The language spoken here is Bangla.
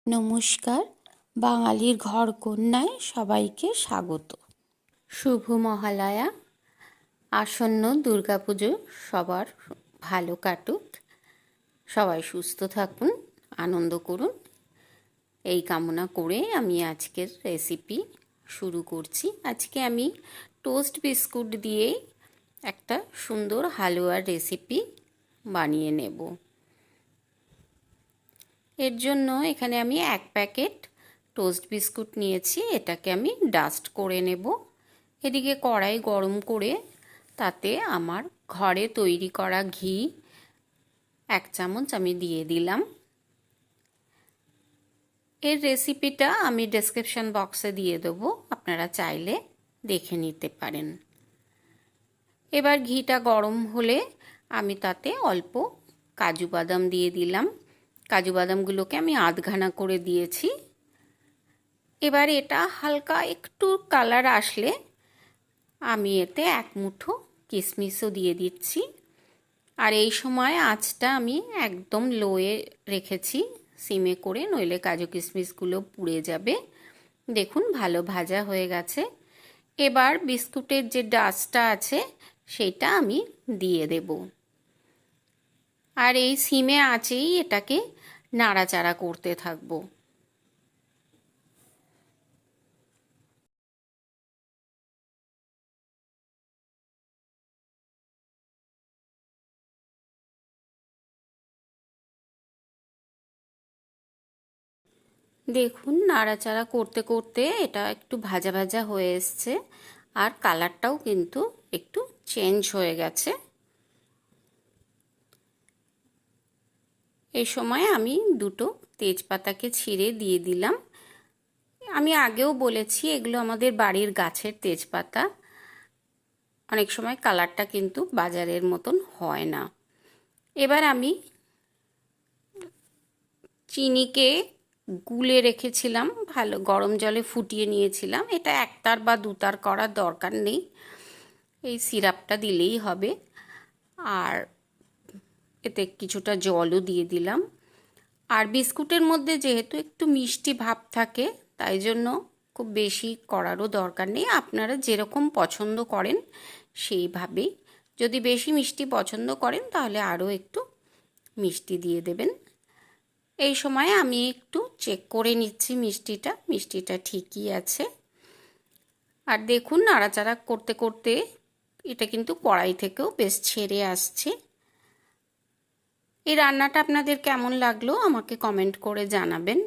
নমস্কার, বাঙালির ঘরকন্যায় সবাইকে স্বাগত। শুভ মহালয়া, আসন্ন দুর্গাপুজো সবার ভালো কাটুক, সবাই সুস্থ থাকুন, আনন্দ করুন, এই কামনা করে আমি আজকের রেসিপি শুরু করছি। আজকে আমি টোস্ট বিস্কুট দিয়ে একটা সুন্দর হালুয়ার রেসিপি বানিয়ে নেব। এর জন্য এখানে আমি 1 প্যাকেট টোস্ট বিস্কুট নিয়েছি, এটাকে আমি ডাস্ট করে নেব। এদিকে কড়াই গরম করে তাতে আমার ঘরে তৈরি করা ঘি 1 চামচ আমি দিয়ে দিলাম। এর রেসিপিটা আমি ডেসক্রিপশন বক্সে দিয়ে দেবো, আপনারা চাইলে দেখে নিতে পারেন। এবার ঘিটা গরম হলে আমি তাতে অল্প কাজু বাদাম দিয়ে দিলাম। কাজু বাদামগুলোকে আমি আধঘানা করে দিয়েছি। এবার এটা হালকা একটু কালার আসলে আমি এতে 1 মুঠো কিশমিশও দিয়ে দিচ্ছি। আর এই সময় আঁচটা আমি একদম লোয়ে রেখেছি, সিমে করে, নইলে কাজু কিশমিশগুলো পুড়ে যাবে। দেখুন ভালো ভাজা হয়ে গেছে। এবার বিস্কুটের যে ডাস্টটা আছে সেটা আমি দিয়ে দেব। আর এই সিমে আঁচেই এটাকে নাড়াচাড়া করতে থাকবো। দেখুন নাড়াচাড়া করতে করতে এটা একটু ভাজা ভাজা হয়ে এসছে, আর কালারটাও কিন্তু একটু চেঞ্জ হয়ে গেছে। এই সময় আমি 2টো তেজপাতাকে ছিঁড়ে দিয়ে দিলাম। আমি আগেও বলেছি এগুলো আমাদের বাড়ির গাছের তেজপাতা, অনেক সময় কালারটা কিন্তু বাজারের মতন হয় না। এবার আমি চিনিকে গুলে রেখেছিলাম, ভালো গরম জলে ফুটিয়ে নিয়েছিলাম। এটা 1 তার বা 2 তার করার দরকার নেই, এই সিরাপটা দিলেই হবে। আর এতে কিছুটা জলও দিয়ে দিলাম। আর বিস্কুটের মধ্যে যেহেতু একটু মিষ্টি ভাব থাকে, তাই জন্য খুব বেশি করারও দরকার নেই। আপনারা যেরকম পছন্দ করেন সেইভাবেই, যদি বেশি মিষ্টি পছন্দ করেন তাহলে আরও একটু মিষ্টি দিয়ে দেবেন। এই সময় আমি একটু চেক করে নিচ্ছি মিষ্টিটা ঠিকই আছে। আর দেখুন নাড়াচাড়া করতে করতে এটা কিন্তু কড়াই থেকেও বেশ ছেড়ে আসছে। এই রান্নাটা আপনাদের কেমন লাগলো আমাকে কমেন্ট করে জানাবেন।